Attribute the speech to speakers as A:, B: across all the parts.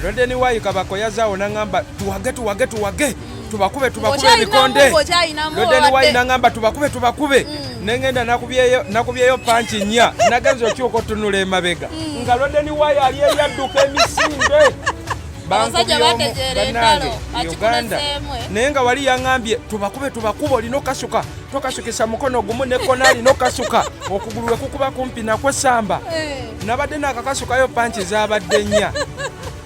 A: Londeni wayi Kabako yazaawo nangamba tuwage tubakube ebikonde. Londeni wayi nangamba tubakube nengenda nakubyeyo panchi nnya nagenza okyuka otunula emabega nga Londeni wayi ali eyadduka Emisinde
B: abasajja bategeera
A: Uganda naye nga wali yaŋambye tubakube olina okasuka tokasukisa mukono gumu nekona alina okasuka okugulu we kukuba kumpi nakwe samba nabadde nakakasukayo panchi zabadde nnya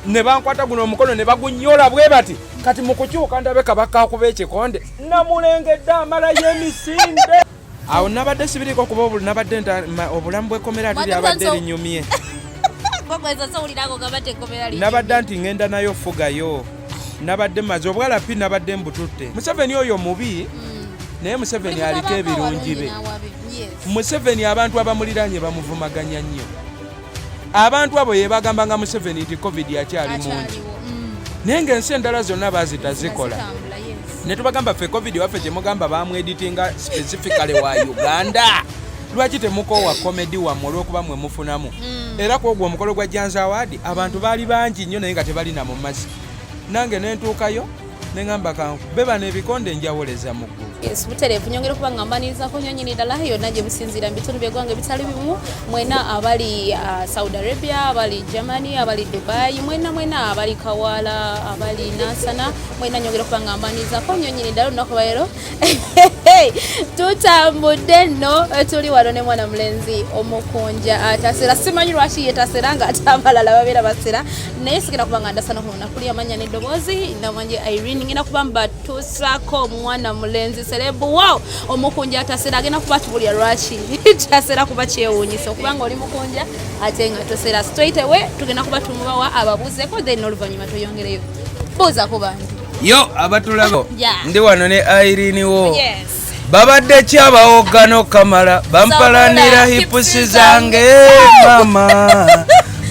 A: ne bankwata guno omukono ne bagunyola bwe bati kati mu kukyuka ndabe Kabaka akuba ekikonde namulengedde amala y'Emisinde awo nabadde sibiriko kuba nabadde obulamu bw'ekkomera ati lyabadde linyumye nabadde nti ngenda nayo fugayo nabadde maze obwala pi nabadde mbututte Museveni oyo mubi naye Museveni aliko ebirungi be Museveni abantu abamuliranye bamuvumaganya nnyo abantu abo yebagamba nga Museveni nti covid yakyali mungi naye ng'ensi endala zonna bazitazikola ne tubagamba ffe covid waffe gyemugamba bamweditinga specifically wa Uganda lwaki temukoowa komedi wammwe olw'okuba mwe mufunamu era ku ogwo omukolo gwa Janza Award abantu baali bangi nnyo naye nga tebalina mu mazzi nange nentuukayo neŋŋamba be bano ebikonde njawoleza mu ggulu
B: Yes, butereevu nyongera okuba ngambanirizako nnyo nnyini ddala yonna gye musinziira mu bitundu by'eggwanga bitali bimu mwena abali Saudi Arabia abali Germany abali Dubai mwena abali Kawala abali Nasana mwena nyongera okuba ngambanirizako nnyo nnyini ddala olunaku lwaleero tutambudde nno tuli wano ne mwana mulenzi omukunja atasera simanyi lwaki yetasera nga ate abalala babeera basera naye sigenda kuba nga ndasana ku lunaku luli amanya n'eddoboozi ndamanje Irene ngenda kuba mbatuusako omwana mulenzi serebu wow omukunja atasera agenda kuba tubulya lwaki tasera kuba kyewuunyisa okubanga oli mukunja ate nga tosera straight away tugenda kuba tumubawa ababuuzeko then oluvannyuma tuyongereyo buuza ku bantu
A: yo abatulabo ndi wano ne Irene wo
B: yes.
A: babadde kyabawogano kamala bampalanira hipusi zange mama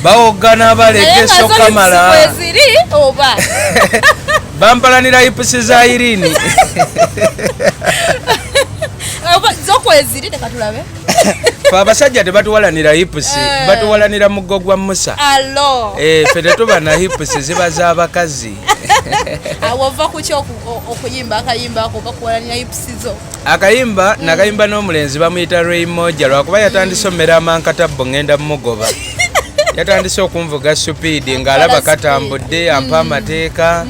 A: bawogana balekeso kamala bampalanira hipusi za Irene
B: zokweziri tekatulabe
A: fe abasajja tebatuwalanira hipusi batuwalanira mugo gwa Musa fe tetuba na hipusi ziba z'abakazi
B: awova kuki okuyimba akayimba ako bakuwalanira hipusi zo
A: akayimba nakayimba n'omulenzi bamuyita Raymoja lwakuba yatandise omera amankatabbo ngenda mugoba yatandise okunvuga supidi ng'alaba katambudde ampa amateeka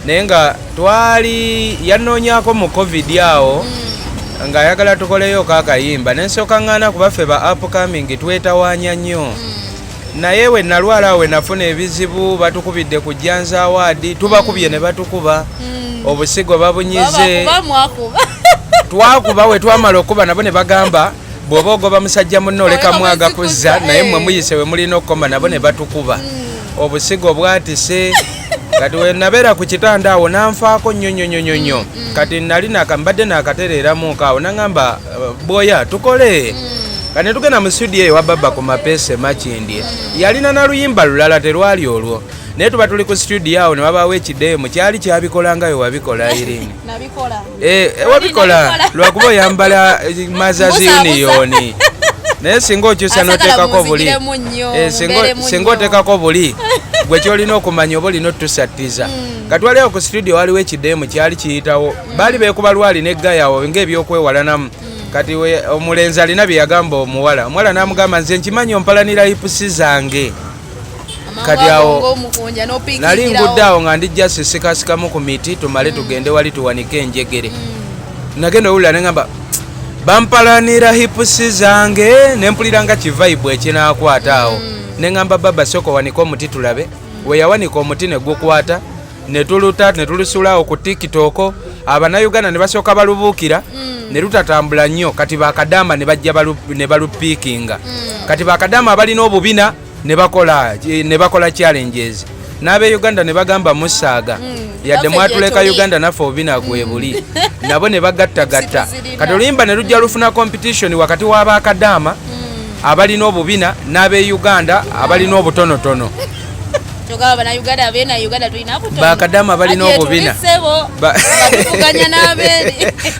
A: naye nga twali yanoonyako mu covid awo ng'ayagala tukoleyo kakayimba nensooka ŋŋaana kuba ffe ba upcoming twetawaanya nnyo naye we nalwala we nafuna ebizibu batukubidde ku Janza Award tubakubye ne batukuba obusigo babunyize twakuba we twamala okuba nabo ne bagamba bw'oba ogoba musajja munno oleka mwaga kuzza naye mmwe muyise we mulina okukoma nabo ne batukuba obusigo bwatise kati we nabeera ku kitanda awo nanfaako nnyo kati nali mbadde naakatereeramu kaawo naŋŋamba bwoya tukole kati tugenda mu studio ewa baba ku mapeese makindye yalina na luyimba lulala terwali olwo naye tuba tuli ku studio awo ne babaawo ekideemu kyali kyabikola nga we wabikola Irene wabikola lwakuba oyambala mazazi uniyoni naye singa okyusa noteekako buli singa oteekako buli gwe kyolina okumanya oba olina otusattiza katwaliwo ku studio waliwo ekideemu kyali kiyitawo baali beekuba lwali neggayawo ng'ebyokwewalanamu kati omulenzi alina bye yagamba omuwala n'amugamba nze nkimanyi ompalanira hipusi zange kati awo nali ngudde awo nga ndijja sisikasikamu ku miti tumale tugende wali tuwanike enjegere nagenda owulira neŋŋamba bampalanira hipusi zange nempulira nga kivaibu ekinaakwata awo neŋŋamba baba soko wanika omuti tulabe we yawanika omuti ne gukwata ne tuluta ne tulusulawo ku tikitoko abanayuganda ne basooka balubuukira ne lutatambula nnyo kati bakadama ne bajja ne balupiikinga kati bakadama abalina obubina ne bakola challenges n'abe Uganda ne bagamba musaaga yadde mwatuleka Uganda naffe obubina gwe buli nabo ne bagattagatta kati oluyimba ne lujja lufuna competition wakati w'abakadama abalina obubina n'abe Uganda abalina obutonotono bakadama balina obubina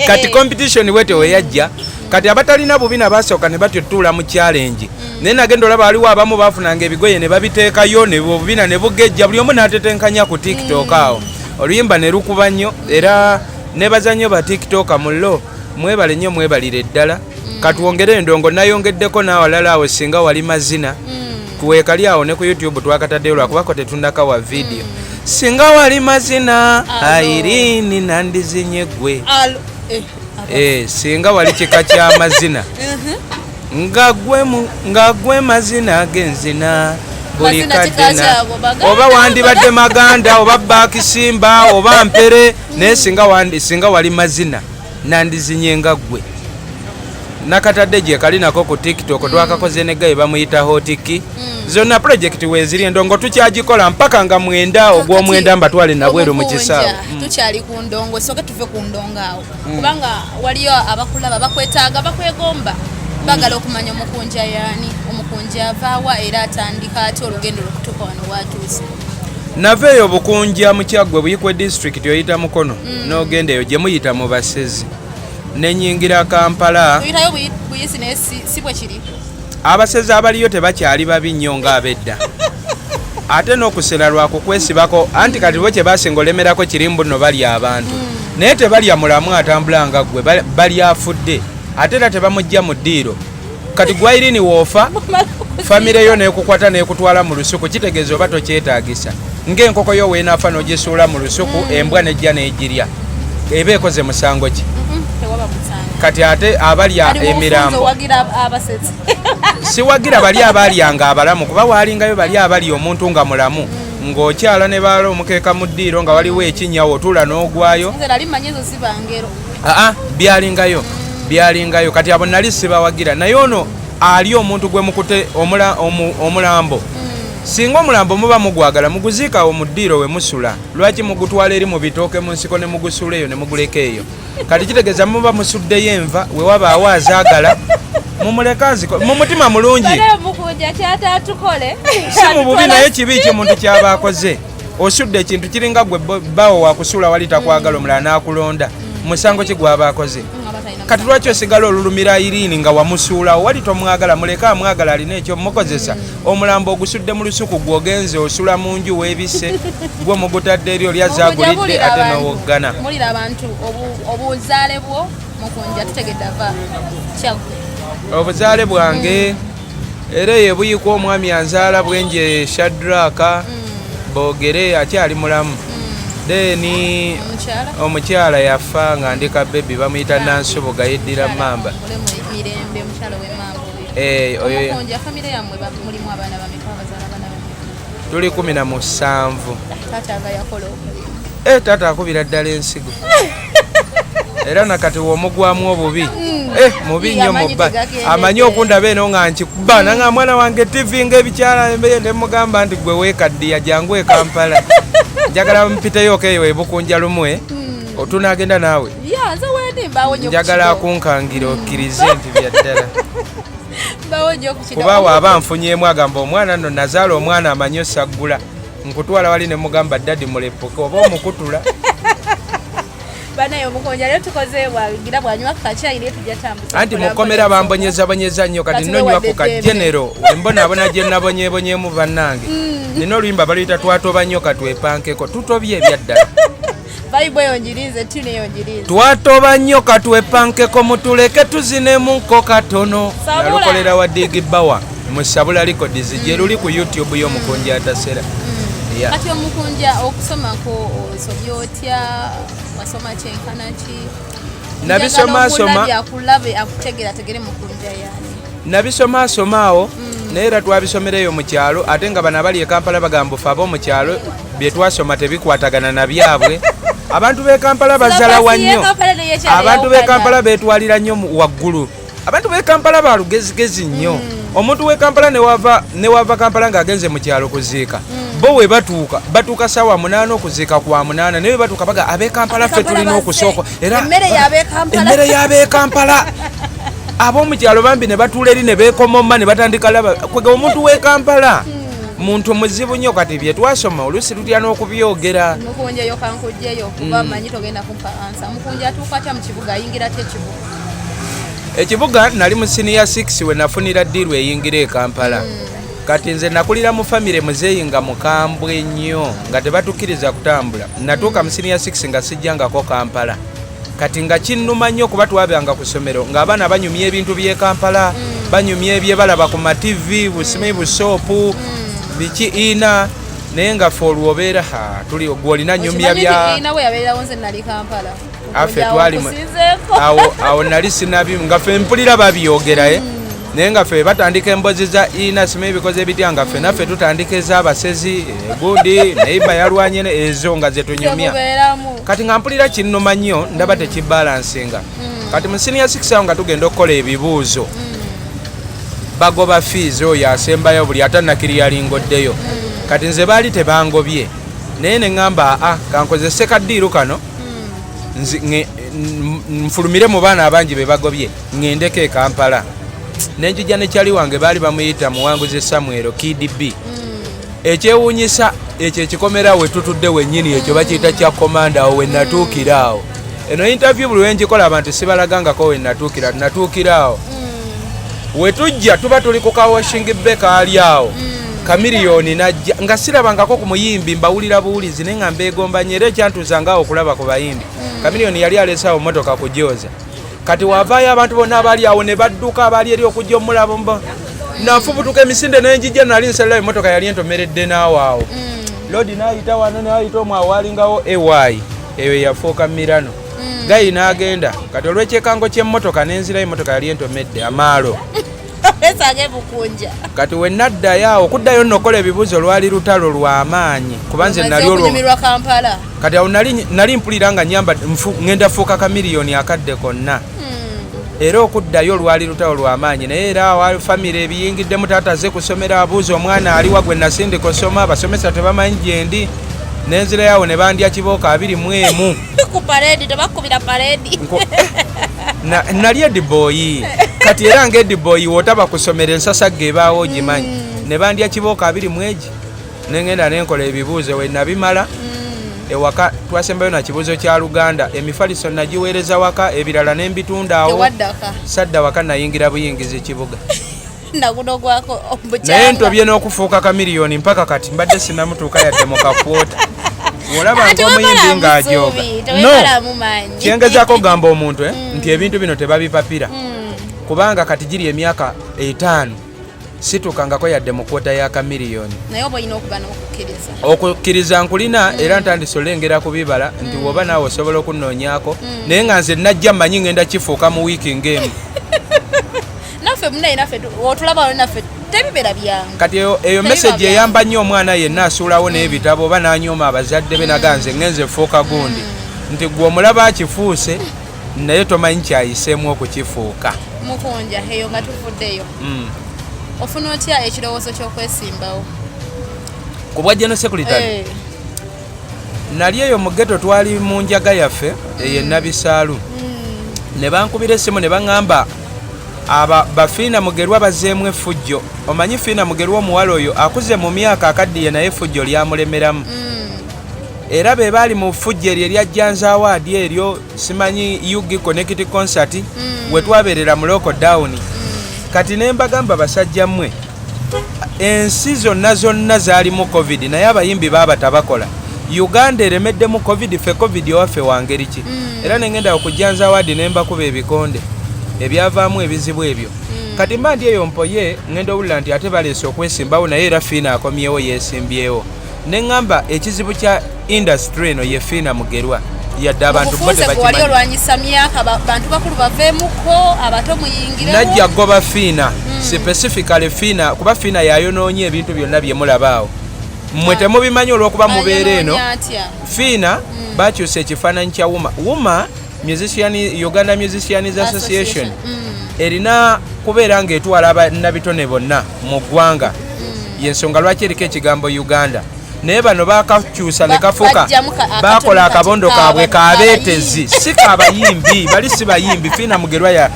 A: kati competition wete weyajja kati abatalina bubina basooka ne batuttuula mu challenge naye nagenda olaba waliwo abamu bafunanga ebigoye ne babiteekayo ne bubina ne bugejja buli omu n'atetenkanya ku tiktok awo oluyimba ne lukuba nnyo era nebaza nnyo ba tiktok mullo mwebale nnyo mwebalire ddala katwongere endongo nayongeddeko n'awalala awo singa wali mazina kuweekali awo ne ku youtube twakataddeyo lwakubako tetundaka wa video singa wali mazina Irene nandizinye gwe singa wali kika kya mazina nga gwe mazina genzina buli kadena oba wandibadde maganda oba bakisimba oba mpere naye singa wali mazina nandizinye nga gwe nakatadde gye kali nako ku tiktok twakakoze negaye bamuyita hotiki zonna project weziri endongo tukyagikola mpaka nga mwenda ogw'omwenda mbatwale nabweru mu kisaawe
B: tukyali ku ndongo soke tuve ku ndongo awo kubanga waliyo abakulaba bakwetaaga bakwegomba bagala okumanya omukunja yaani omukunja avaawa era atandika ati olugendo lwokutuuka wano watuuse
A: naveeyo bukunja mu Kyaggwe Buyikwe district oyita Mukono n'ogenda eyo gye muyita mu Basezi nenyingira Kampala
B: tuyitayo buyisi naye si bwe kiri
A: abasezi abaliyo tebakyali babi nnyo ng'abedda ate n'okusera lwakukwesibako anti kati bo kye basinga olemerako kirimbu nno bali abantu naye tebalya mulamu atambula nga ggwe bali afudde ate era tebamujja mu ddiiro kati gwa Irene woofa famire yo neekukwata neekutwala mu lusuku kitegeeza oba tokyetaagisa ng'enkoko yo weenaafa n'ogisuula mu lusuku embwa nejja neegirya eba ekoze musango ki kati ate abalya emirambo siwagira bali abalyanga abalamu kuba waalingayo bali abalya omuntu nga mulamu ng'okyala ne baala omukeeka mu ddiiro nga waliwo ekinyawo otuula n'ogwayo byalingayo kati abo nali sibawagira naye ono ali omuntu gwe mukute omulambo singa omulambo muba mugwagala muguziikawo mu ddiiro we musula lwaki mugutwala eri mu bitooke mu nsiko ne mugusula eyo ne muguleka eyo kati kitegeeza muba musuddeyo enva we wabaawo azaagala mumuleka nziko mu mutima mulungi si mu bubi naye kibi ky'omuntu kyaba akoze osudde ekintu kiringa gwe bawo wakusula wali takwagala omulala n'akulonda musango ki gwaba akoze kati lwaki osigala olulumira Irene nga wamusuulawo wali tomwagala muleka amwagala alina ekyo mukozesa omulambo ogusudde mu lusuku gwogenze osula mu nju weebise gwe mugutadde eri oli azaagulidde ate n'owoggana
B: mulira abantu obuzaale bwo mukunja tutegedde ava Kyaggwe
A: obuzaale bwange era ye buyikwa omwami anzaala bwenje Shadraka boogere akyali mulamu deni omukyala yafa nga ndika bebi bamuyita Nansubuga yeddira mamba tuli 17 taata akubira ddala ensigo era nakati womugwamu obubi mubi nnyo mubba amanyi okundaba eno nga nkikuba nanga mwana wange TV ng'ebikyala embeye ndemugamba nti gwe weekaddiya jangu e Kampala njagala mpiteyo okeyo ebukunja lumwe otunagenda naawe njagala akunkangira okkirize nti byaddala kuba waaba nfunyeemu agamba omwana nno nazaala omwana amanyi osaggula nkutwala wali ne mugamba ddadi mulepuke oba omukutula anti mukomera bambonyezabonyeza nnyo kati nnonywa ku kajenero embonaabona gye nabonyebonyemu bannange nina oluyimba baluyita twatoba nnyo katwepankeko tutobye ebyaddala twatoba nnyo katwepankeko mutuleke tuzinemuko katono nalukolera wa Digbawa mu Sabula Records gye luli ku YouTube y'omukunja atasera
B: kati omukunja okusomako osobya otya wasoma kyenkana ki
A: nabisomaasomaawo naye era twabisomereyo mu kyalo ate nga bano abali e Kampala bagamba fe ab'omu kyalo bye twasoma tebikwatagana na byabwe abantu b'e Kampala bazalawa nnyo abantu b'e Kampala beetwalira nnyo waggulu abantu b'e Kampala balugezigezi nnyo omuntu w'e Kampala ne wava Kampala ng'agenze mu kyalo kuziika bo we batuuka sawa 8 okuziika kwa 8 naye batuuka baga ab'e Kampala ffe tulina okusooka era emmere y'ab'e Kampala ab'omu kyalo bambi ne batuula eri ne beekomomma ne batandika laba kwega omuntu w'e Kampala muntu muzibu nnyo kati bye twasoma oluusi tutya n'okubyogera
B: mukunja yo kankujjeyo kuba manyi togenda kumpa ansa mukunja atuuka atya mu kibuga ayingira ate ekibuga
A: ekibuga nali mu senior 6 we nafunira ddiiru eyingira e Kampala. Kati nze nakulira mu famire muzeeyi nga mukambwe nnyo nga tebatukkiriza kutambula. Natuuka mu senior 6 nga sijjangako Kampala. Kati nga kinnuma nnyo kuba twabanga ku ssomero ng'abaana banyumya ebintu by'e Kampala, banyumya ebyebalaba ku ma-TV, busimi busoopu, biki ina, naye nga ffe olwo obeera tuli gw'olina nnyumya bya... Affe twalimu awo nali sinabimu nga ffe mpulira babyogera naye nga ffe batandika emboozi za ina sima ebikoze ebitya nga ffe naffe tutandika ez'abasezi gundi neiba yalwanye ezo nga zetunyumya. Kati nga mpulira kinnuma nnyo ndaba tekibalansinga. Kati mu senior 6 awo nga tugenda okukola ebibuuzo bagoba fees oyo asembayo buli atannakiriyalingoddeyo. Kati nze baali tebangobye naye ne ŋŋamba kankozese kaddiiru kano nfulumire mu baana abangi be bagobye ŋŋendeko e Kampala. Nenjija ne kyali wange baali bamuyita muwanguzi Samuel KDB. Ekyewuunyisa ekyo ekikomera we tutudde wennyini ekyo bakiyita kya komanda awo we natuukira awo. Eno interview buli wenjikola abantu sibalagangako we natuukira, natuukira awo. We tujja tuba tuli ku kawashing beka ali awo. Kamiliyoni najja nga sirabangako ku muyimbi mbawulira buwulizi naye nga mbeegomba nnyo era ekyantuuzanga awo okulaba ku bayimbi. Kamiliyoni yali aleesawo mmotoka kujooza. Kati wavaayo abantu bonna abaali awo ne badduka abaali eri okujja omulabo mbo. Nafubutuka Emisinde n'enjijja nali nsalirayo emmotoka yali entomeredde n'awo awo. Lodi n'ayita wano n'ayita omwo awalingawo ewayi eyo yafuuka Mirano. Gayi n'agenda kati olw'ekyekango ky'emmotoka n'enzirayo emmotoka yali entomedde amaalo. Kati we naddayo awo okuddayo nnokola ebibuuzo lwali lutalo lw'amaanyi kuba nze nali olwo kati awo nali mpulira nga nyamba ngenda fuuka Kamiliyoni akadde konna. Era okuddayo lwali lutalo lw'amaanyi naye era awo famire ebiyingiddemu taata ze kusomera abuuza omwana aliwa gwe nasindika osoma abasomesa tebamanyi gye ndi n'enzirayo awo ne bandya kibooka 21
B: ku paredi tebakubira paredi.
A: Nali ediboyi kati era nga ediboyi wotaba kusomera ensasa gebaawo ogimanyi ne bandya kibooka 21 nengenda nenkola ebibuuzo we nabimala ewaka twasembayo na kibuuzo kya Luganda emifaliso nagiweereza waka ebirala n'embitunda awo sadda waka nayingira buyingizi kibuga naye ntobye n'okufuuka Kamiliyoni mpaka kati mbadde sinamutuuka yadde mu kakwota. Olaba ng'omuyimbi ng'ajooga no kyengezaako gamba omuntu nti ebintu bino tebabipapira kubanga kati giri emyaka 5 situkangako yadde mu kwota ya Kamiliyoni.
B: Naye oba olina okuba n'okukkiriza.
A: Okukkiriza nkulina era ntandise olengera ku bibala nti woba naawe osobola okunnoonyaako naye nga nze najja mmanyi ngenda kifuuka mu wiiki ng'emu.
B: Naffe munaye naffe otulaba naffe tebibera byange.
A: Kati eyo message eyamba nnyo omwana yenna asuulawo n'ebitabo oba n'anyooma abazadde be naganze ngenze fuuka gundi nti gwe omulaba akifuuse naye tomanyi kyayiseemu okukifuuka.
B: Mukunja eyo nga tuvuddeyo. Ofuna otya ekirowoozo ky'okwesimbawo?
A: Ku bwa General Secretary nali eyo mu ghetto twali mu njaga yaffe eyo Nabisaalu ne bankubira essimu ne baŋŋamba bafiina Mugerwa bazeemu effujjo. Omanyi Fiina Mugerwa omuwala oyo akuze mu myaka akaddiye naye effujjo lyamulemeramu. Era be baali mu ffujjo eryo eryajjanza award eryo simanyi UG Connect concert we twabeerera mu lockdown. Kati ne mbagamba basajja mmwe ensi zonna zaali mu COVID naye abayimbi baaba tabakola. Uganda eremeddemu COVID ffe COVID owaffe wangeri ki? Era ne ngenda okujjanza award ne mbakuba ebikonde ebyavaamu ebizibu ebyo. Kati mba ndi eyo mpoye ngenda owulira nti ate baleese okwesimbawo naye era Fiina akomyewo yeesimbyewo. Ne ŋŋamba ekizibu kya industry eno ye Fiina Mugerwa yadde abantu bo tebakimanyi.
B: Olwanyisa myaka bantu bakulu baveemuko abato muyingirewo.
A: Najja goba Fiina specifically Fiina kuba Fiina yayonoonye ebintu byonna bye mulabaawo. Mmwe temubimanyi olw'okuba mubeera eno. Fiina bakyusa ekifaananyi kya Wuma Uganda Musicians Association erina kubeera ng'etwala abannabitone bonna mu ggwanga. Yensonga lwaki eriko ekigambo Uganda. Naye bano bakakyusa ne kafuka bakola akabondo kaabwe kabeetezi si kabayimbi bali si bayimbi. Fiina Mugerwa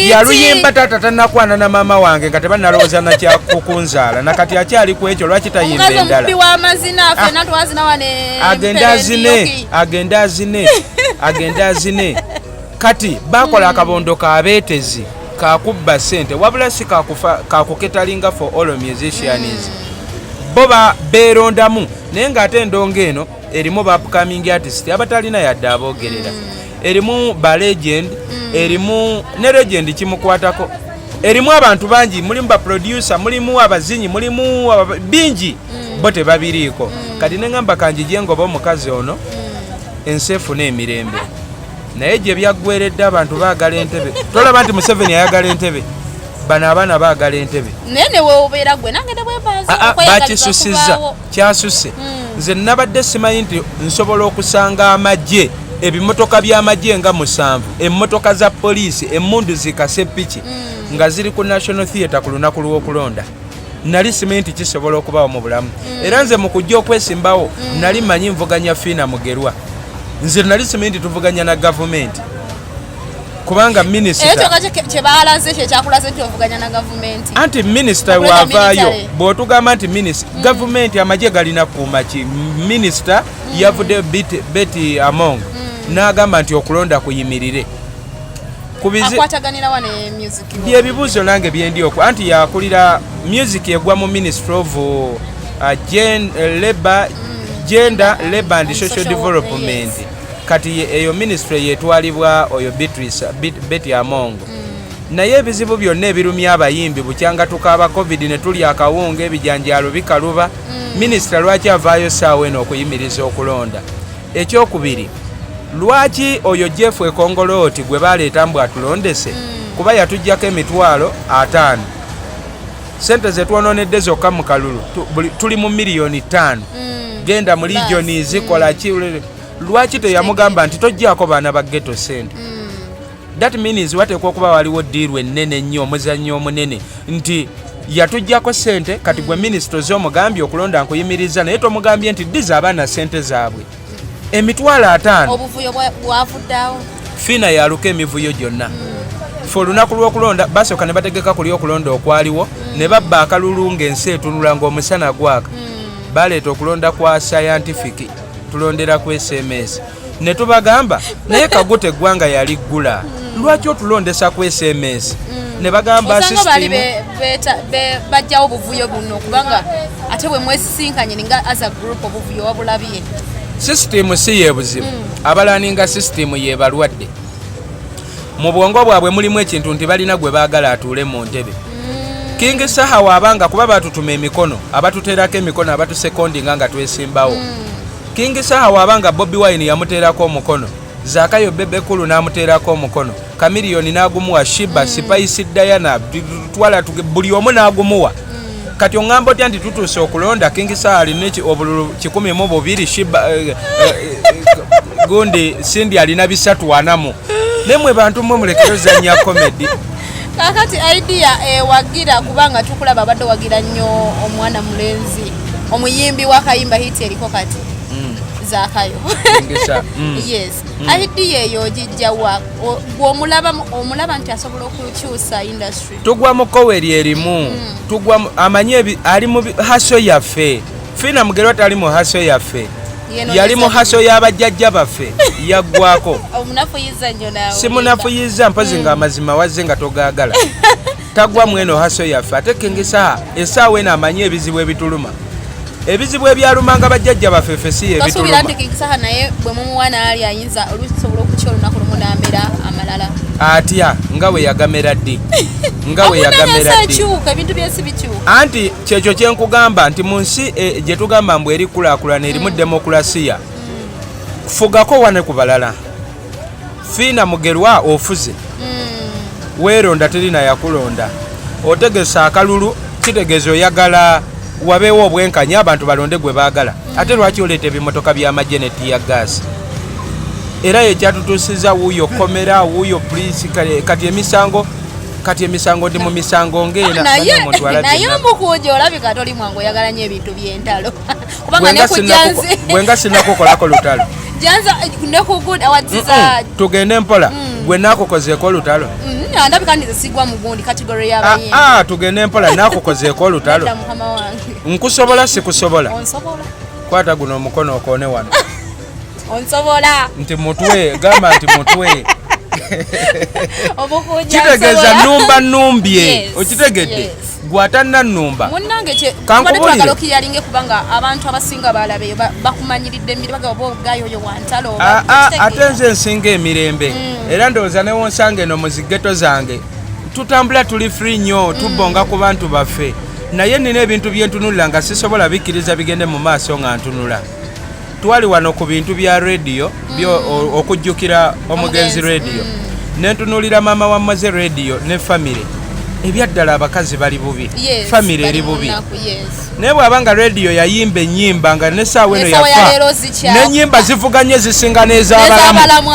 A: yaluyimba taata tannakwana na maama wange nga tebannalowooza nakyakukunzaala nakati akyali ku ekyo lwaki tayimba endala. Agenda azine kati bakola akabondo kabeetezi kakubba ssente wabula si kakuketalinga for all musicians bo beerondamu naye ng'ate endongo eno erimu ba upcoming artist abatalina yadde aboogerera erimu ba legend erimu ne legend kimukwatako erimu abantu bangi mulimu ba producer mulimu abazinyi mulimu bingi bo tebabiriiko kati neŋŋamba kanjije ngoba omukazi ono enseefu n'emirembe naye gye byaggweredde abantu baagala entebe tolaba nti Museveni ayagala entebe bano abaana baagala entebe
B: naye newe obeera gwe nange nebwebaza
A: bakisusizza kyasusse nze nabadde simanyi nti nsobola okusanga amagye ebimotoka by'amagye nga 7 emmotoka za poliisi emmundu zikase piki nga ziri ku National Theatre ku lunaku lw'okulonda nali simanyi nti kisobola okubawo mu bulamu era nze mu kujja okwesimbawo nali manyi nvuganya Fiina Mugerwa nze nali simanyi nti tuvuganya na gavumenti kubanga minisita
B: kyebalaze kyekyakulase nti ovuganya na gavumenti
A: anti minisita wavaayo bw'otugamba nti minisita gavumenti amagye galina kuuma ki minisita yavudde Betty Among n'agamba nti okulonda kuyimirire
B: akwataganira wane music
A: byebibuuzo nange byendi okwo anti yakulira music egwa mu Ministry of Gender, Labour and Social Development kati eyo ministry yetwalibwa oyo Betty Among naye ebizibu byonna ebirumya abayimbi bukyanga tukaaba covid ne tuli akawunga ebijanjalo bikaluba minisita lwaki avaayo saawa eno okuyimiriza okulonda ekyokubiri lwaki oyo Jeff Ekongoloti gwe baleeta mbu atulondese kuba yatujjako $5,000 sente zetwononedde zokka mu kalulu tuli mu miliyoni 5 genda mu regioni zikola ki lwaki teyamugamba nti tojjaako baana ba ghetto sente that means wateekwa okuba waliwo ddiirwe ennene nnyo omuzannyo omunene nti yatujjako sente kati gwe minisito z'omugambye okulonda nkuyimiriza naye tomugambye nti ddiza abaana sente zaabwe $5,000
B: obuvuyo bwavuddawo
A: Fiina yaluka emivuyo gyonna fe olunaku lw'okulonda basooka ne bategeka kuli okulonda okwaliwo ne babba akalulu ng'ensi etunula ng'omusana gwaka baleeta okulonda kwa scientific tulondera ku SMS ne tubagamba naye kagute eggwanga yaliggula lwaki otulondesa ku SMS ne bagamba
B: system bajjawo obuvuyo buno kubanga ate bwe mwesisinkanye nga as a group obuvuyo wabulabye
A: system si yebuzibu abalaninga system yebalwadde mu bwongo bwabwe mulimu ekintu nti balina gwe baagala atuule mu ntebe King Saha wabanga kuba batutuma emikono abatuteerako emikono abatusekondinga nga twesimbawo King Saha wabanga Bobi Wine yamuteerako omukono Zakayo Bebekulu n'amuteerako omukono Kamiliyoni n'agumuwa Shiba Spice Diana twala buli omu n'agumuwa kati oŋŋamba otya nti tutuuse okulonda King Saha alina obululu 12 Shiba gundi Sindi alina 340 nemwe bantu mwe mulekero zanya comedy
B: kakati idea wagira kubanga tukulaba badde wagira nnyo omwana mulenzi omuyimbi wakayimba hiti eriko kati Zakayo yes idea eyo jijjawa omulaba nti asobola okukyusa industry
A: tugwa mu koweri erimu tugwa amanye ali mu haso yaffe Fiina Mugerwa tali mu haso yaffe yali mu haso y'abajjajja baffe yaggwako
B: omunafuyiza nnyo nawe
A: simunafuyiza mpozi nga amazima wazze nga togaagala tagwa mweno haso yaffe ate King Saha essaawa eno amanye ebizibu ebituluma ebizibu ebyalumanga bajjajja baffe ffe si ebituluma
B: kasuubira nti King Saha naye bwe mumuwana ali ayinza olusobola okukya olunaku lumu n'amera amalala
A: atya nga we yagamera ddi nga we yagamera ddi
B: ebintu byesi bikyuka
A: anti kyekyo kyenkugamba nti mu nsi gye tugamba mbu erikulaakulana erimu demokulasiya fugako wane ku balala Fiina Mugerwa ofuze weeronda terina yakulonda otegesa akalulu kitegeeza oyagala wabeewo obwenkanya abantu balonde gwe baagala ate lwaki oleeta ebimotoka by'amagye ne tiya gaasi era yekyatutuusiza wuuyo komera wuuyo poliisi kati emisango ndi mu misango ng'ena
B: naye omukuuja olabika toli mwangu oyagala nnyo ebintu by'entalo kubanga nekujanze
A: bwenga sinnakukolako lutalo
B: janza nekugud awadziza
A: tugende mpola gwe nakukozeeko olutalo
B: ndabika ndize sigwa mu gundi category y'abayimbi
A: tugende mpola nakukozeeko olutalo nkusobola sikusobola
B: onsobola
A: kwata guno omukono okoone wano
B: onsobola
A: nti mutwe gamba nti mutwe kitegeeza nnumba nnumbye okitegedde gwatanna nnumba
B: munnange twagala okiyalinge kubanga abantu abasinga balabeyo bakumanyiridde emiribaga oba ogayo oyo wantalo
A: ate nze nsinga emirembe era ndowooza newonsanga eno mu zigeto zange tutambula tuli free nnyo tubonga ku bantu baffe naye nina ebintu byentunulira nga sisobola bikkiriza bigende mu maaso nga ntunula twali wano ku bintu bya rediyo okujjukira omugenzi rediyo nentunulira maama wammaze rediyo ne famire ebyaddala abakazi bali bubi famire eri bubi naye bw'abanga rediyo yayimba ennyimba nga nesaawa eno yafa n'ennyimba zivuganye zisinga n'ez'abalamu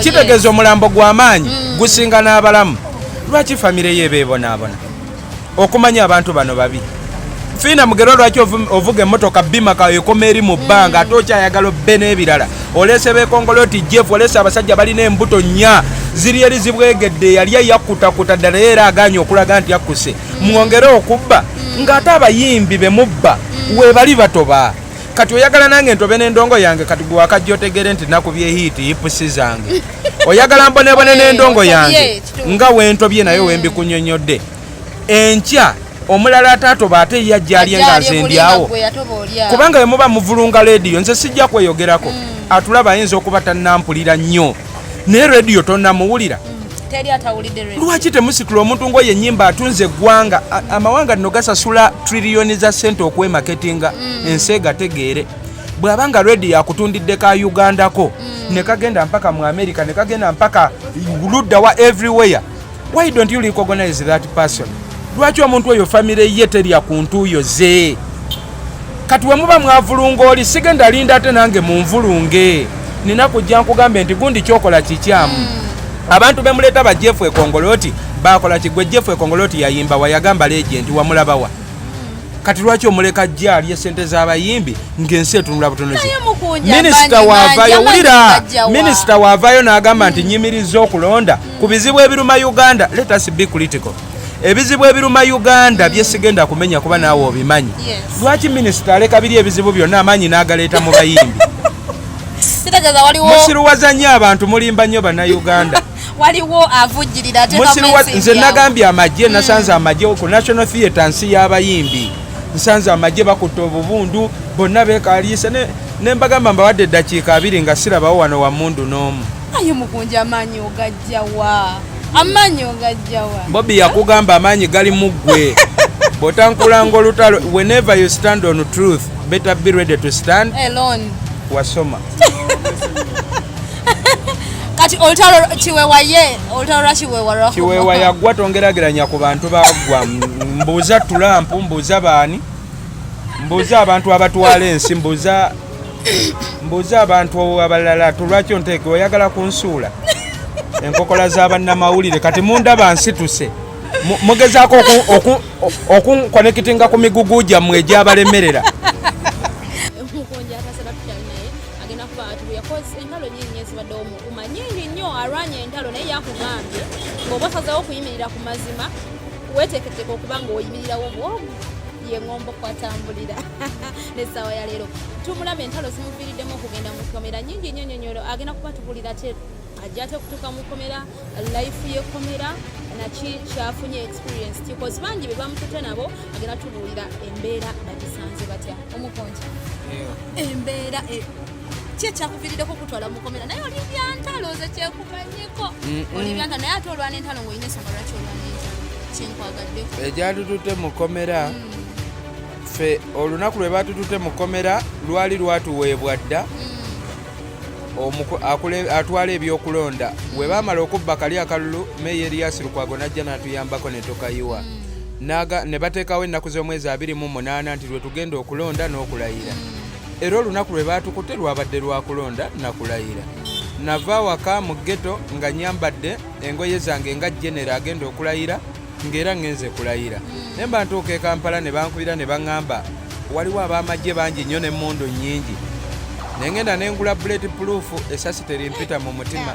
A: kitegeeza omulambo gw'amaanyi gusinga n'abalamu lwaki famire ye beebonaabona okumanya abantu bano babi fiina mugero lwaki ovuga emmotoka bimaka ekoma eri mu bbanga ate okyayagala obbe n'ebirala oleese beekongoloti jefu oleese abasajja balina embuto nnya ziri eri zibwegedde yali yakutakuta ddala era aganye okulaga nti yakuse mwongere okubba ng'ate abayimbi bemubba weebali batoba kati oyagala nange ntobe n'endongo yange kati gwe wakajja otegere nti nakubye hiiti hipusi zange oyagala mbonebone n'endongo yange nga wentobye naye wembikunyonyodde enkya omulala atatoba ate yajja alye nga nze ndyawo kubanga we muba muvulunga rediyo nze sijja kweyogerako atulaba ayinza okuba tannampulira nnyo naye rediyo tonnamuwulira lwaki temusitula omuntu ng'oyo ennyimba atunze eggwanga amawanga nno gasasula triliyoni za sente okwemaketinga ensi egategeere bw'abanga rediyo akutundidde ka ugandako ne kagenda mpaka mu america ne kagenda mpaka ludda wa everywhere why don't you recognize that person lwaki omuntu oyo famire ye terya ku ntuuyo ze kati we muba mwavulunga oli sigenda linda ate nange munvulunge nina kujja nkugambe nti gundi kyokola kikyamu abantu bemuleeta bajefu ekongoloti bakola kigwe jefu ekongoloti yayimba wayagamba legend wamulabawa kati lwaki omuleka jja alye sente z'abayimbi ng'ensi etunula butunuzi minisita waavayo wulira minisita waavayo n'agamba nti nyimiriza okulonda ku bizibu ebiruma uganda let us be critical ebizibu ebiruma uganda byesigenda kumenya kuba naawe obimanyi lwaki minisita aleka biri ebizibu byonna amaanyi n'agaleeta mu bayimbi musiruwaza nnyo abantu mulimba nnyo bannayuganda
B: waliwo avujjirira
A: nze nagambye amagye nasanze amagye ku national theatre nsi y'abayimbi nsanze amagye bakutta obubundu bonna beekaliise nembagamba mbawadde eddakiika 2 nga sirabawo wano wa mundu n'omu
B: aye mukunja amaanyi ogajjawa amaanyi ogajjawa
A: bobi yakugamba amaanyi gali mu ggwe bw'otankulanga olutalo whenever you stand on truth better be ready to stand
B: alone
A: wasoma
B: kati olutalo kiwewa
A: yaggwa tongerageranya ku bantu bagwa mbuuza tulampu mbuuza baani mbuuza abantu abatwala ensi mbuuza abantu abalala tulwaki onteeke oyagala kunsuula enkokola z'abannamawulire kati mundaba nsituse mugezaako okunkonekitinga ku migugu gyammwe egyabalemerera
B: bw'obasazawo okuyimirira ku mazima weeteeketeeka okuba nga oyimirirawo bwogu yeŋŋombo kwatambulira n'essaawa ya leero tumulaba entalo zimuviiriddemu okugenda mu kkomera nyingi nnyo nnyonyolo agenda kuba tubulira te ajja ate okutuuka mu kkomera life y'ekkomera naki kyafunye experience because bangi be bamutute nabo agenda tubuulira embeera bagisanze batya omukonja embeera ki ekyakuviiriddeko okutwala mu kkomera naye oli byantalo ze kyekubanyeko oli byantalo naye ate olwana entalo ng'olina ensonga lwaki olwana entalo kyenkwagaddeku
A: egyatutute mu kkomera ffe olunaku lwe batutute mu kkomera lwali lwatuweebwa dda atwala ebyokulonda bwe baamala okubba kali akalulu meeya Erias Lukwago najja n'atuyambako ne tokayiwa ne bateekawo ennaku z'omwezi 28 nti lwe tugenda okulonda n'okulayira era olunaku lwe baatukutte lwabadde lwakulonda nakulayira nava waka mu ggeto nga nyambadde engoye zange nga genera agenda okulayira ng'era ngenze kulayira naye mba ntuuka e Kampala ne bankubira ne baŋŋamba waliwo ab'amagye bangi nnyo n'emmondo nnyingi ne ngenda ne ngula bullet proof esasi terimpita mu mutima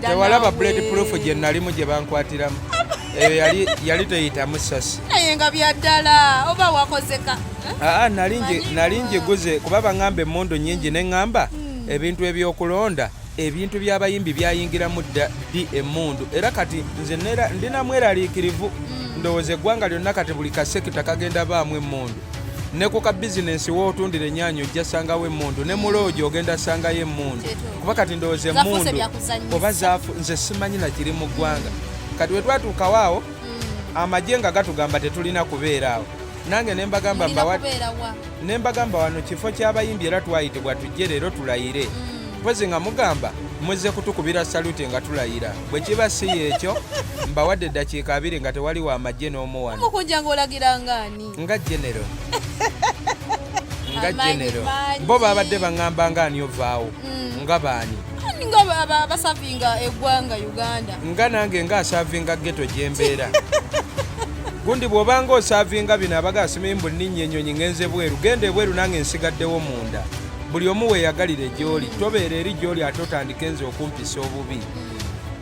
A: tewalaba bullet proof gye nalimu gye bankwatiramu eyo yali teyitamu sasi
B: naye nga byaddala oba wakozeka
A: nali njiguze kuba baŋŋamba emmondo nnyingi ne ŋŋamba ebintu ebyokulonda ebintu by'abayimbi byayingiramu ddi emmundu era kati nze ndina mweraliikirivu ndowooza eggwanga lyonna kati buli kasekita kagenda baamu emmundu ne ku ka bizinensi wootundira ennyaanya ojja sangawo emmundu ne muloojo ogenda sangayo emmundu kuba kati ndowooza emmundu oba zaafu nze simanyi nakiri mu ggwanga kati we twatuukawo awo amagye nga gatugamba tetulina kubeera awo nange nembagamba wano kifo ky'abayimbi era twayitibwa tujje leero tulayire pozi nga mugamba muzze kutukubira salute nga tulayira bwe kiba si ekyo mbawadde eddakiika 2 nga tewali wa amagye n'omu wano nga genero nga genero bo babadde baŋŋamba ngaani ovaawo nga baani
B: nga basavinga eggwanga Uganda
A: nga nange nga asavinga geto gyembeera gundi bw'obanga osavinga bino abagasimimbu nninnya ennyonyi ngenze bweru genda ebweru nange nsigaddewo munda buli omu weeyagalire gy'oli tobeera eri gy'oli ate otandike nze okumpisa obubi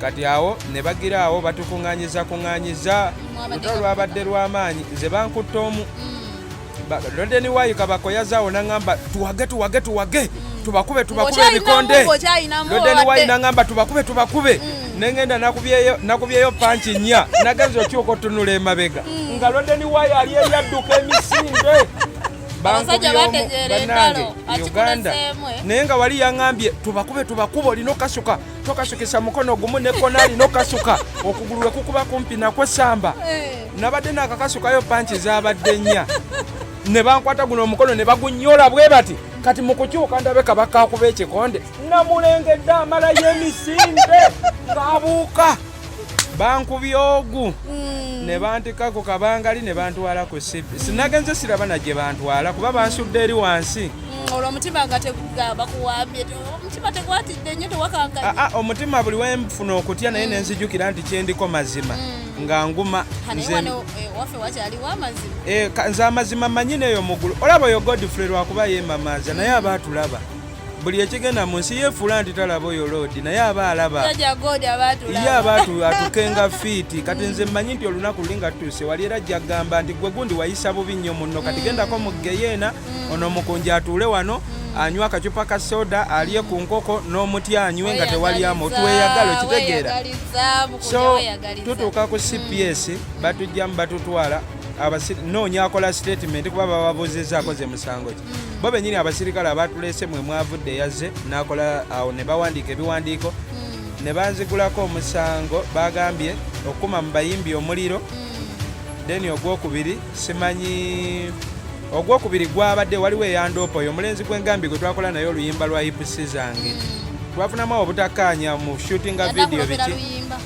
A: kati awo ne bagira awo batukuŋŋaanyiza lutalo lwabadde lw'amaanyi nze bankutta omu londeni waayi Kabako yazaawo naŋŋamba tuwage tubakube ebikonde londeni waayi naŋŋamba tubakube nengenda nakubyeyo panchi 4 nagenza okyuka otunula emabega nga londeni waayi ali eyadduka Emisinde banange Uganda naye nga wali yaŋŋambye tubakube olina okasuka tokasukisa mukono gumu nekona alina okasuka okugulu lwe kukuba kumpi nakwo samba nabadde nakakasukayo panchi zabadde 4 ne bankwata guno omukono ne bagunyola bwe bati kati mu kukyuka ndabe Kabaka akuba ekikonde namulengedde amala y'Emisinde ng'abuuka bankubye ogu ne bantika ku kabangali ne bantwala ku sipi sinagenze siraba na gye bantwala kuba bansudde eri wansi
B: olwo omutima nga bakuwambye omutima tekwatidde nnyo tewakankanya
A: omutima buli wenfuna okutya naye nenzijukira nti kyendiko mazima nga nguma nze amazima manyine eyo mugulu olaba oyo Godfrey lwakuba yeemamaaza naye aba atulaba buli ekigenda mu nsi yeefuula nti talaba oyo loodi naye aba alaba ye aba atukenga fiiti kati nze mmanyi nti olunaku lulinga tutuuse wali era ajja kugamba nti gwe gundi wayisa bubi nnyo munno kati gendako mu geyeena ono mukunja atuule wano anywa akacupa ka soda alye ku nkoko n'omuti anywe nga tewali amu tuweeyagala okitegeera so tutuuka ku CPS batujjamu batutwala noonya akola statement kuba bababuuzizza akoze musango ki bo bennyini abasirikale abatulese mwe mwavudde yazze n'akola awo ne bawandiika ebiwandiiko ne banzigulako omusango bagambye okukuma mu bayimbi omuliro then ogwokubiri simanyi ogwokubiri gwabadde waliwo eyandoopa oyo omulenzi gw'engambi gwe twakola naye oluyimba lwa hipusi zange twafunamu obutakkaanya mu shootinga video biki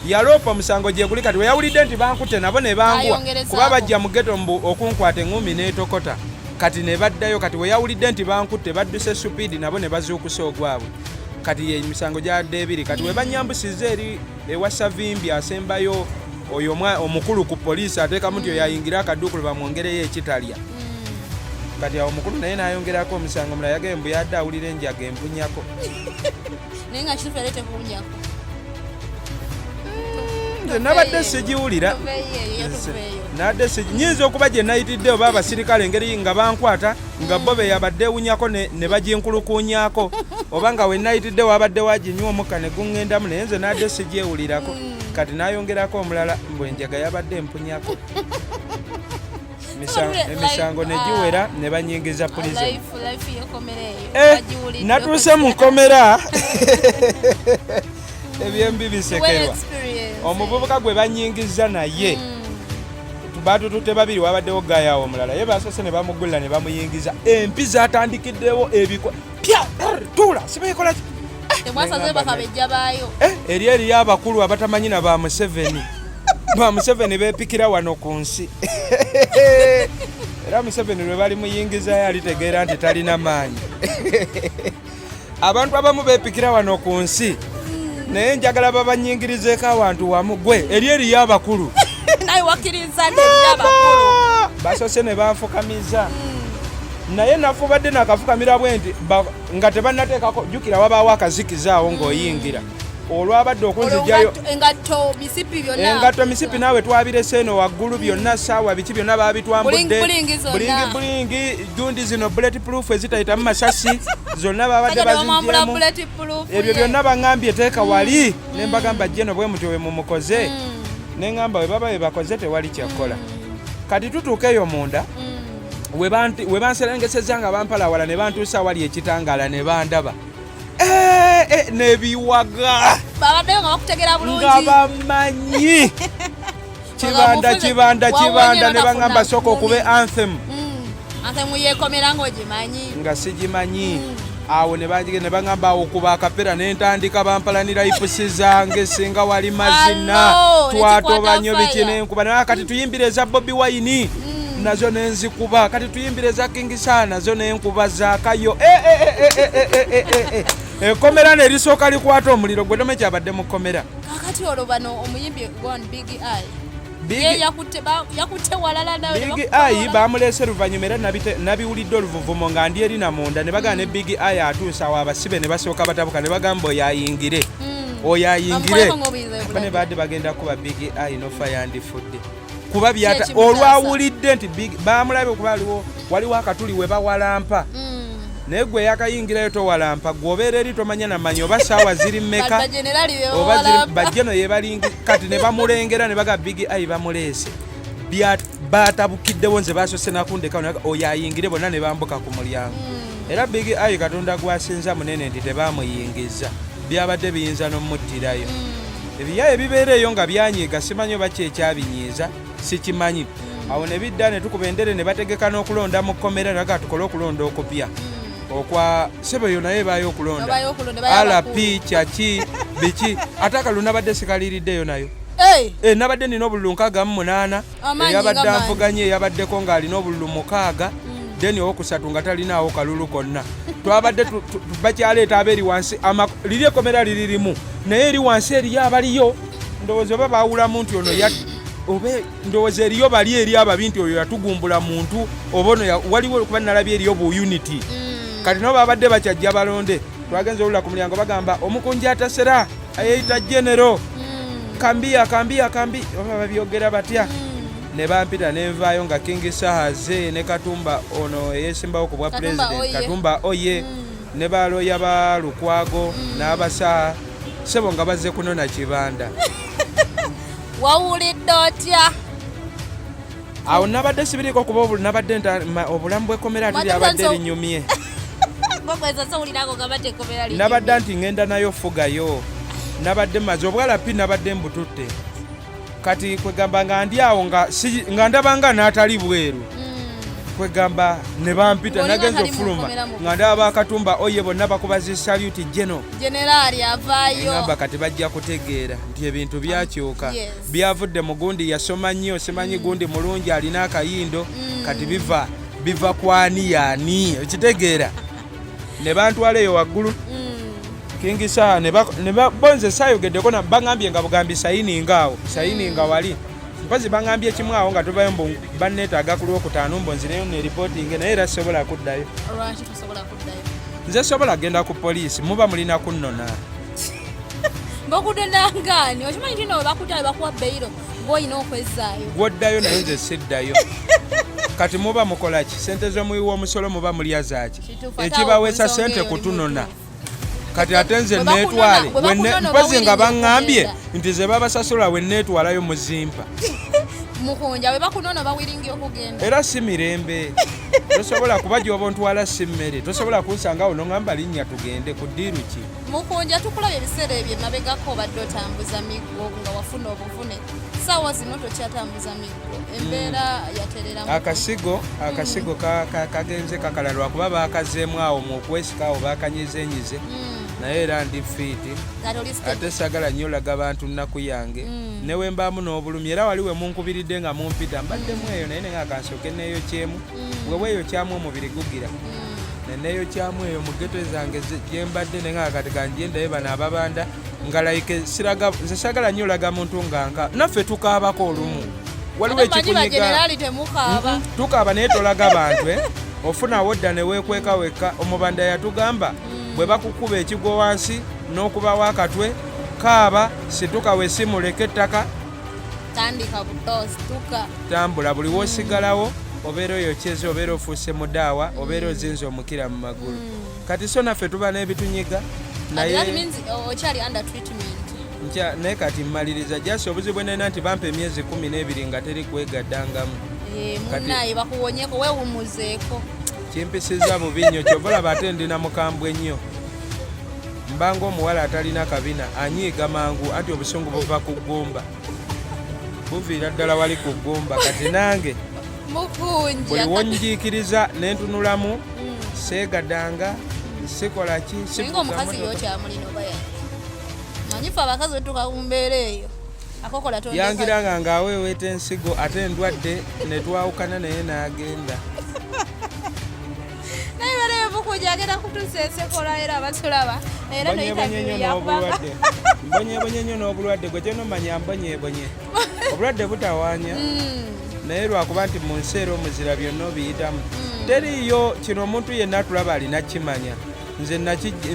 A: yaloopa omusango gye guli kati we yawulidde nti bankutte nabo ne bangwa kuba bajja mu geto okunkwata eŋŋumi n'etokota kati ne baddayo kati we yawulidde nti bankutte badduse supiidi nabo ne bazuukusa ogwabwe kati emisango gyadde ebiri kati we banyambusizza eri ewa Savimbi asembayo oyo omukulu ku poliisi ateekamu nti oyo ayingira akaduukulu bamwongereyo ekitalya kati awo omukulu naye n'ayongerako omusango mulala yagambye mbu yadde awulira enjaga empunyako
B: naye nga kituufu yaleete kuwunyako
A: nabadde sigiwulira nadde nyinza okuba gye nayitidde oba abasirikale engeri nga bankwata nga bo be yabadde ewunyako ne baginkulukuunyako oba nga we nayitidde wabadde waginywa omukka ne guŋŋendamu naye nze nadde sigyewulirako kati n'ayongerako omulala mbu enjaga yabadde empunyako emisango ne giwera ne banyingiza pulize natuuse mu nkomera ebyembi bisekerwa omuvubuka gwe banyingiza naye batututte babiri wabaddewo gayawo omulala ye basose ne bamugulira ne bamuyingiza empi zatandikiddewo ebiko pya tuula sibeekola eri eriyo abakulu abatamanyi na ba Museveni ba Museveni beepikira wano ku nsi era Museveni lwe bali muyingizayo alitegeera nti talina maanyi abantu abamu beepikira wano ku nsi naye njagala babanyingirizeeko awantu wamu gwe eri eriyo abakulu basose ne banfukamiza naye nafubadde nakafukamira bwe nti nga tebannateekako jjukira wabaawo akazikizaawo ng'oyingira olwabadde okunzijayo
B: engatto
A: misipi naawe twabirese eno waggulu byonna saawa biki byonna babitwambudde bulingi jundi zino bulletproof ezitayitamu masasi zonna babadde bazinjiramu ebyo byonna baŋŋambye teeka wali ne mbagamba jeno bwe mutyo we mumukoze ne ŋŋamba we baba we bakoze tewali kyakola kati tutuuka eyo munda we banserengeseza nga bampalawala ne bantuusa awali ekitangaala ne bandaba nebiwaga nga bamanyi kibanda ne baŋŋamba soka okube anthem nga sigimanyi awo ne baŋŋamba awo okuba akapera ne ntandika bampalanira ipusi zange singa wali mazina twatoba nnyo biki nenkuba naye kati tuyimbire eza Bobi Wine nazo nenzikuba kati tuyimbire eza King Saa nazo nenkuba zaakayo ekomera nerisooka likwata omuliro gwe tome kyabadde mu komera
B: kakati olwo bano omuyimbi gone Big Eye yakutte walala nawe
A: Big Eye bamulese luvannyuma era nabiwulidde oluvuvumo nga ndi eri namunda ne bagamba ne Big Eye atuusa awo abasibe ne basooka batabuka ne bagamba oyayingire ne badde bagenda kuba Big Eye nofa yandifudde kuba byata olwawulidde nti bamulabe okuba waliwo akatuli we bawalampa naye gwe yakayingirayo towalampa gwobeera eri tomanya namanyi oba saawa ziri mmeka oba bajjeno yebalingi kati ne bamulengera ne baga Big Eye bamuleese batabukiddewo nze basose nakundeka oyo ayingire bonna ne bambuka ku mulyango era Big Eye katonda gwasinza munene nti tebamuyingiza byabadde biyinza n'omuttirayo ebiyaye bibeera eyo nga byanyiiga simanyi oba kyekyabinyiiza sikimanyi awo ne bidda ne tukuba endere ne bategeka n'okulonda mu kkomera naga tukole okulonda okupya okwa sebe yo naye bayo okulonda alapi kyaki biki ate akalulu nabadde sikaliriddeyo nayo nabadde nina obululu 68 eyabadde anvuganye eyabaddeko ng'alina obululu 6 deni owokusatu nga talinaawo kalulu konna twabadde bakyaleeta abeeri wansi liri ekkomera liririmu naye eri wansi eriyo abaliyo ndowooza oba baawula muntu ono obe ndowooza eriyo bali eri ababi nti oyo yatugumbula muntu oba ono waliwo okuba nalabye eriyo bu unity kati no babadde bakyajja balonde twagenze olula ku mulyango bagamba omukunji atasera ayeyita genero kambia oba babyogera batya ne bampita nenvaayo nga King Saa ne Katumba ono eyesimbawo ku bwa president Katumba oye ne baloya ba Lukwago n'abasaa sebo nga bazze kunona kibanda
B: wawulidde otya
A: awo nabadde sibiriko kuba nabadde obulamu bw'ekkomera tuli abadde erinyumye nabadde nti ngenda nayo fugayo nabadde maze obwalapi nabadde mbututte kati kwegamba nga ndi awo nga ndabanga n'atali bweru kwegamba ne bampita nagenza ofuluma nga ndaba Bakatumba oye bonna bakuba zi salute
B: generali avaayo
A: ngamba kati bajja kutegeera nti ebintu byakyuka byavudde mu gundi yasoma nnyo simanyi gundi mulungi alina akayindo kati biva kwani yani okitegeera ne bantwala eyo waggulu King Saa ne bonze sayogeddeko baŋŋambye nga bugambi sayininga wali mpozi baŋŋambye ekimu awo nga tubayo mbu banneetaaga ku Lwokutaano mbu nzireyo ne reporting naye era sobola kuddayo nze sobola genda ku poliisi muba mulina kunnona
B: mbokudonangani okimanyi tino we bakutale bakuwa beyiro ng'olina okwezzaayo
A: gwoddayo naye nze siddayo kati muba mukolaki sente z'omuyiwa omusolo muba mulya zaaki ekibaweesa sente kutunona kati ate nze neetwale mpozi nga baŋŋambye nti ze babasasula we neetwalayo muzimpa
B: mukunja we bakunona bawiringi okugenda
A: era si mirembe tosobola kuba gy'oba ontwala si mmere tosobola kunsangawo noŋŋamba linnya tugende ku ddiiru ki
B: mukunja tukulabye ebiseera ebyo emabegako obadde otambuza miggo nga wafuna obuvune saawa zino tokyatambuza miggo embeera yatereramu akasigo kagenze kakala lwakuba bakazeemu awo mu kwesika awo bakanyizenyize naye era ndi fiiti ate sagala nnyo laga bantu nnaku yange newe mbaamu n'obulumi era wali we munkubiridde nga mumpita mbaddemu eyo naye nenga kansooke neeyokyemu bweweeyokyamu omubiri gugira neneeyokyamu eyo mu geto zange gyembadde nenga kati ganjendayo bano ababanda nga like nze sagala nnyo laga muntu nganka naffe tukaabako olumu waliwo ekikunyiga tukaaba naye tolaga bantu ofunawo dda ne weekweka wekka omubanda yatugamba bwe bakukuba ekigwo wansi n'okubawo akatwe
A: kaaba situka wesimu leke ettaka
B: tandika buto situka
A: tambula buli wosigalawo obeera oyokyeze obeera ofuuse mudaawa obeera ozinza omukira mu magulu kati so naffe tuba n'ebitunyiga naye kati mmaliriza jasi obuzibu bwenena nti bampa emyezi 12 nga teri kwegaddangamu
B: munaye bakuwonyeko weewumuzeeko
A: kimpisiza mu binnyo kyobalaba ate ndina mukambwe ennyo mbanga omuwala atalina kabina anyiiga mangu anti obusungu buva ku ggumba buviira ddala wali ku ggumba kati nange buli wonjiikiriza nentunulamu seegadanga sikola ki yangiranga ngaaweeweeta ensigo ate endwadde netwawukana naye n'agenda mbonyebonye nnyo n'obulwadde gwe kyonomanya mbonyebonye obulwadde butawaanya naye lwakuba nti mu nsi era omuzira byonna obiyitamu teriiyo kino omuntu yenna tulaba alina kimanya nze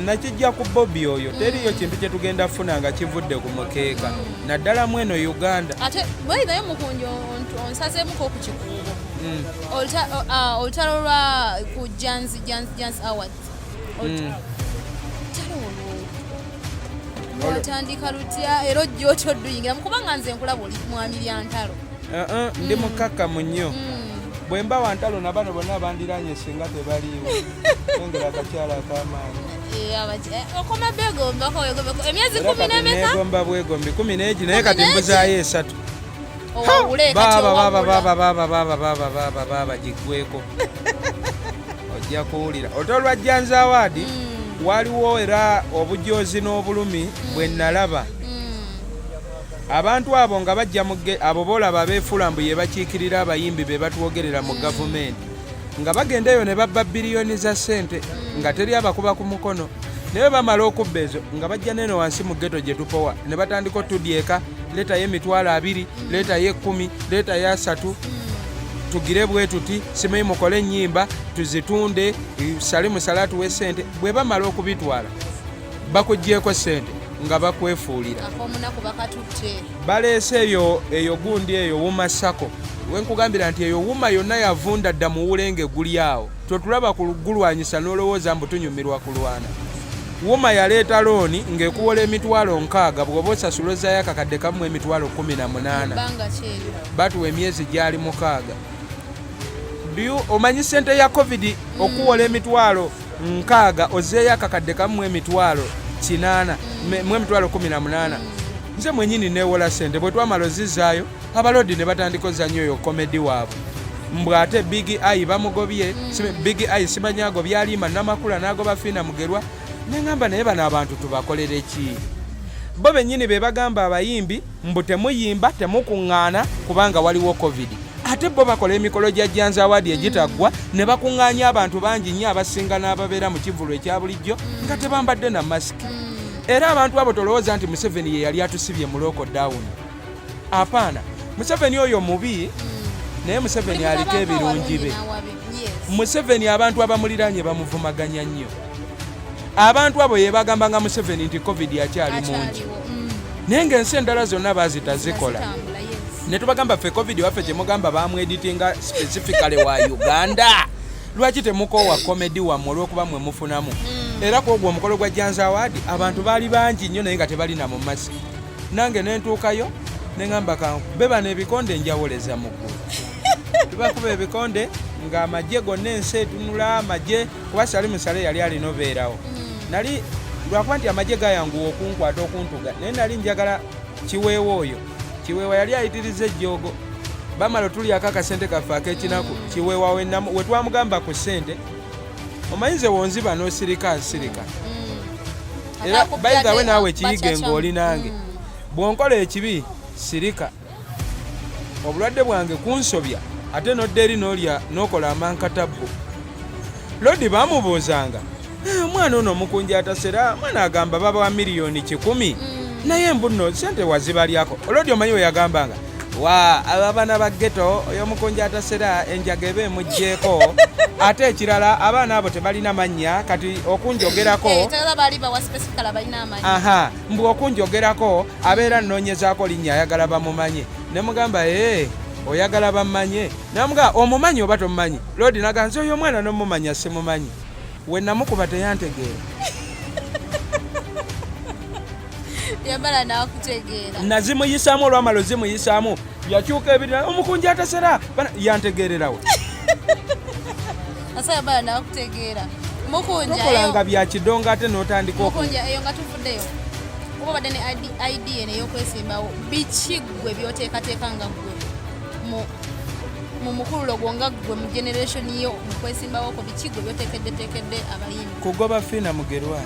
A: nakijja ku bobi oyo teriiyo kintu kye tugenda funa nga kivudde ku mukeeka naddala mu eno Uganda
B: ate bweyinayo mukunjo onsazeemuko okukikuubo olutalo lwa ku Jansi Awards lwatandika lutya era ojja otyo odduyingiramu kubanga nze nkulaba oli mwami lya ntalo
A: ndi mukakkamu nnyo bwe mba wa ntalo na bano bonna bandiranye singa tebaliiwo engera akakyala ak'amaanyi
B: okoma begombako emyezi 10 n'emeka
A: negomba bwegombi 10 naye kati mbuzaayo 3 baba giggweko ojja kuwulira olutalo lwa Jansi Award waliwo era obujoozi n'obulumi bwe nalaba abantu abo nga bajja abo boolaba beefula mbu ye bakiikirira abayimbi be batwogerera mu gavumenti nga bagendayo ne babba biliyoni za ssente nga teri abakuba ku mukono naye bamala okubba ezo nga bajja neno wansi mu ggeto gye tupowa ne batandika otudyeka leetayo emitwalo 2 leetayo 10 leetayo 3 tugire bwe tuti simanyi mukole ennyimba tuzitunde sali musalatu w'essente bwe bamala okubitwala bakuggyeko ssente nga bakwefuulira baleese eyo gundi eyo Wuma Sako wenkugambira nti eyo Wuma yonna yavunda dda mu wulenge guli awo twetulaba ku lugulwanyisa n'olowooza mbu tunyumirwa kulwana Wuma yaleeta looni ng'ekuwola emitwalo 6 bw'oba osasula ozaayo akakadde kamu emitwalo 18 batuwa emyezi gyali 6 omanyi ssente ya covid okuwola emitwalo 6 ozeeyo akakadde kamu emitwalo 8 mu emitwalo 18 nze mwenyini neewola ssente bwe twamala ozizaayo abalodi ne batandika ozanyo oyo komedi waabwe mbw ate Big Eye bamugobye Big Eye simanyago byalima namakula n'agoba Fiina Mugerwa neŋŋamba naye bano abantu tubakolere ki bo bennyini be bagamba abayimbi mbu temuyimba temukuŋŋaana kubanga waliwo covid ate bo bakola emikolo gya Jansi Award egitaggwa ne bakuŋŋaanya abantu bangi nnyo abasinga n'ababeera mu kivulu ekya bulijjo nga tebambadde na masiki era abantu abo tolowooza nti Museveni ye yali atusibye mu lockdown apaana Museveni oyo mubi naye Museveni aliko ebirungi be Museveni abantu abamuliranye bamuvumaganya nnyo abantu abo ye bagamba nga Museveni nti covid yakyali mungi naye ng'ensi endala zonna baazitazikola ne tubagamba ffe covid waffe kyemugamba bamweditinga specifically wa Uganda lwaki temukoowa komedi wammwe olw'okuba mwe mufunamu era kwogwo omukolo gwa Jansi Award abantu baali bangi nnyo naye nga tebalina mu masiki nange nentuukayo neŋŋamba kankube bano ebikonde njawoleza mu ggulu tubakuba ebikonde ng'amagye gonna ensi etunula amagye kuba Sali Musale yali alina obeerawo nali lwakuba nti amagye gayanguwa okunkwata okuntuga naye nali njagala kiweewa oyo kiweewa yali ayitiriza ejjoogo bamala otulyako akasente kaffe ak'ekinaku kiweewa we twamugamba ku ssente omanyize wonziba n'osirika nsirika era by the way naawe kiyige ng'oli nange bw'onkola ekibi sirika obulwadde bwange kunsobya ate nodda eri n'olya n'okola amankatabbu lodi baamubuuzanga omwana ono omukunja atasera mwana agamba baba wa miliyoni 10 naye mbuno sente wazibalyako olodi omanyi we yagambanga wa ababana ba ghetto oyo omukunja atasera enjaga eba emuggyeko ate ekirala abaana abo tebalina mannya kati okunjogerako aha mbu okunjogerako abeera nnoonyezaako linnya ayagala bamumanye ne mugamba oyagala bammanye namuga omumanyi oba tomumanyi lodi naganza oyo omwana nomumanya simumanyi we namukuba teyantegeera
B: yambala nakutegeera
A: nazimuyisaamu olwamalo zimuyisaamu yakyuka ebirira omukunja atasera yantegeererawe
B: asa yambala nakutegeera mukunja
A: tokolanga byakidongo ate n'otandika
B: mukunja eyo nga tuvuddeyo oba badde ne ID ey'okwesimbawo bikigwe byoteekateeka nga gwe mu mukululo gwo nga gwe mu generation yo mukwesimbawo ko bikigwe byoteekeddeteekedde abayimbi
A: kugoba fina mugerwa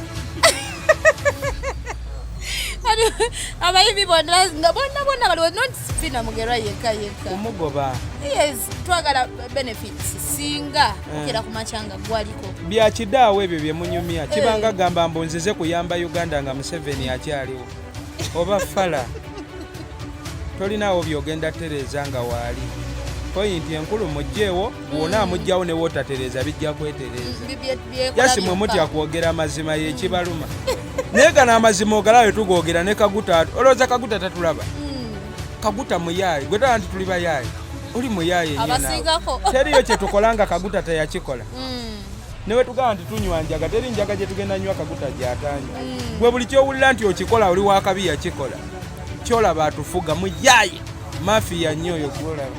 B: abayimbi bonna baliwo not fina mugerwa yekka
A: kumugoba
B: yes twagala benefits singa okera ku machanga gwaliko
A: byakidaawo ebyo byemunyumya kibanga gamba mbunzize kuyamba Uganda nga Museveni akyaliwo oba fala tolinawo byogenda tereza nga waali pointi enkulu mujjeewo wona amujjawo ne wootatereza bijja kwetereza yasimwe mutya kwogera amazima yekibaluma naye gano amazima ogalawe tugogera ne kaguta olowooza kaguta tatulaba kaguta muyaayi gwe tala nti tuli bayaayi oli muyaayi
B: abasigako
A: teriyo kyetukolanga kaguta teyakikola newe tugamba nti tunywa njaga teri njaga gye tugenda nywa kaguta gyatanywa gwe buli kyowulira nti okikola oli wakabi yakikola kyolaba atufuga muyaayi mafiya nnyo oyo gwolaba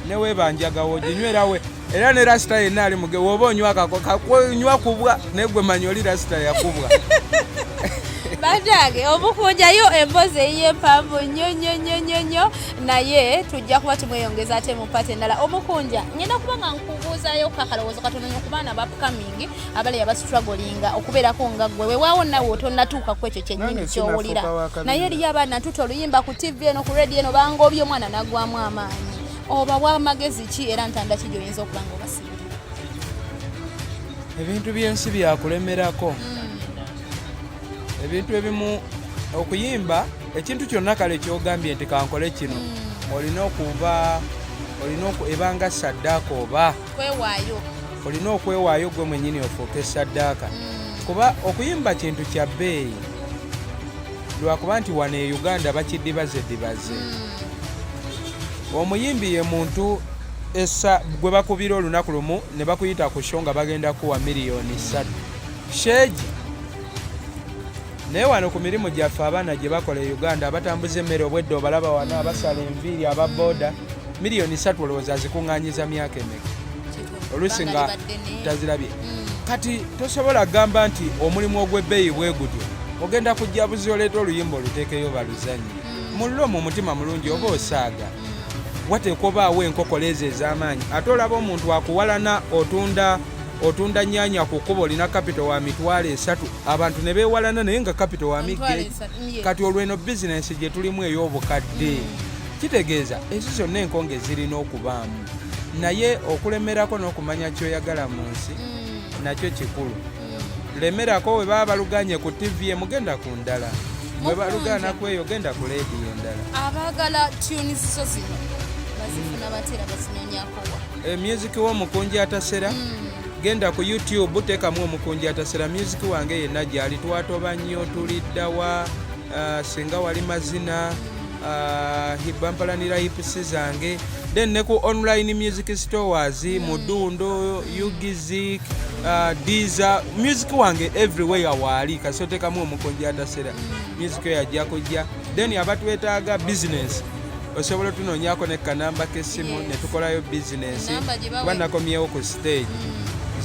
A: newebanjagawo ginywerawe era ne rasita yenna ali muge woba onywa kubwa naye gwe manyi oli rasita yakubwa
B: batage omukunjayo embozi ey'empanvu nnyo naye tujja kuba tumweyongeza ate mu pate endala omukunja ngenda kuba nga nkubuuzayo kakalowoozo katono nnyo ku baana ba upcoming abali abastrugglinga okubeerako nga gwe weewaawo nawe otonnatuuka ku ekyo kyennyini kyowulira naye eriyo abaana ntuta oluyimba ku tv eno ku radio eno banga oby omwana naggwamu amaanyi oba bwamagezi ki era ntanda ki gyoyinza okuba nga obasiibirira
A: ebintu by'ensi byakulemerako ebintu ebimu okuyimba ekintu kyonna kale kyogambye nti kankole kino olina ebanga saddaaka oba olina okwewaayo gwe mwennyini ofuuke saddaaka kuba okuyimba kintu kya bbeeyi lwakuba nti wano e Uganda bakiddibaze omuyimbi ye muntu gwe bakubira olunaku lumu ne bakuyita ku show nga bagenda kuwa miliyoni 3 sheegi naye wano ku mirimu gyaffe abaana gye bakola e Uganda abatambuza emmere obwedde obalaba wano abasala enviiri ababooda miliyoni 3 olowooza zikuŋŋaanyiza myaka emeka oluusi nga tazirabye kati tosobola kugamba nti omulimu ogw'ebbeeyi bwe gutyo ogenda kujja buzi oleeta oluyimba oluteekeyo baluzanyi muliro mu mutima mulungi oba osaaga wateekwa obaawo enkokola ezo ez'amaanyi ate olaba omuntu akuwalana otunda nnyanya ku kkubo olina kapito wa $3 abantu ne beewalana naye nga kapito wa migge kati olweno bizinensi gye tulimu ey'obukadde kitegeeza ezo zonna enkonge zirina okubaamu naye okulemerako n'okumanya kyoyagala mu nsi nakyo kikulu lemerako we baba baluganye ku tv mugenda ku ndala bwe balugana ku eyo genda ku leediyo endala
B: abaagala tunes zo zino bazifuna batera bazinyonyakowa
A: music w'omukunji atasera genda ku YouTube teekamu omukunji atasera music wange yenna gyali twatoba nnyo tuliddawa singa wali mazina hibampalanira hipsi zange then ne ku online music stores Mudundo Ugizik Deezer music wange everywhere waali kasi oteekamu omukunji atasera music yajja kujja then abatwetaaga business osobola tunoonyako ne kanamba k'essimu ne tukolayo business kuba nakomyewo ku stage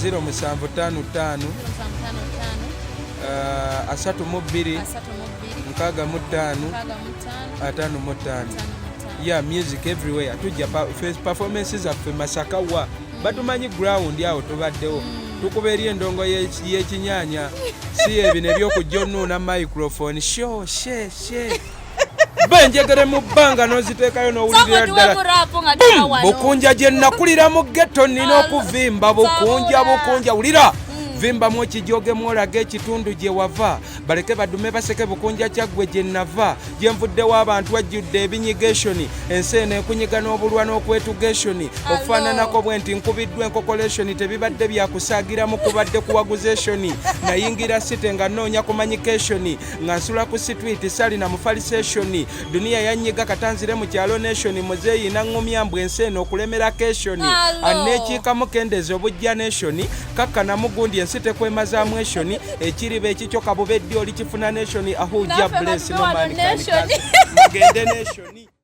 A: 0755 32 65 55 yeah music everywhere tujja performances zaffe Masaka wa batumanyi ground awo tubaddewo tukuba eri endongo y'ekinyanya si ebino ebyokujja onnuuna microphone she benjegere mu bbanga n'oziteekayo n'owulirira ddala bukunja gye nakulira mu ghetto nina okuvimba bukunja wulira vimbamu ekijoge mwolaga ekitundu gye wava baleke badume baseke bukunja kyaggwe gye nava gye nvuddewo abantu wajjudde ebinyigeshoni ensi eno ekunyiga n'obulwa n'okwetugeshoni okufaananako bwe nti nkubiddwa enkokoleshoni tebibadde byakusaagiramu kubadde kuwaguzeshoni nayingira site nga nnoonya kumanyikeshoni nga nsula ku sitwiti salina mufaliseshoni duniya yanyiga katanzire mu kyalo neshoni muzeeyi naŋŋumya mbwe ensi eno okulemera keshoni anneekiikamu kendeeza obujja neshoni kakkanamu gundi ensi tekwemazaamu eshoni ekiriba ekikyoka bubeddi oli kifuna neshoni ahuja bless no man can mugende neshoni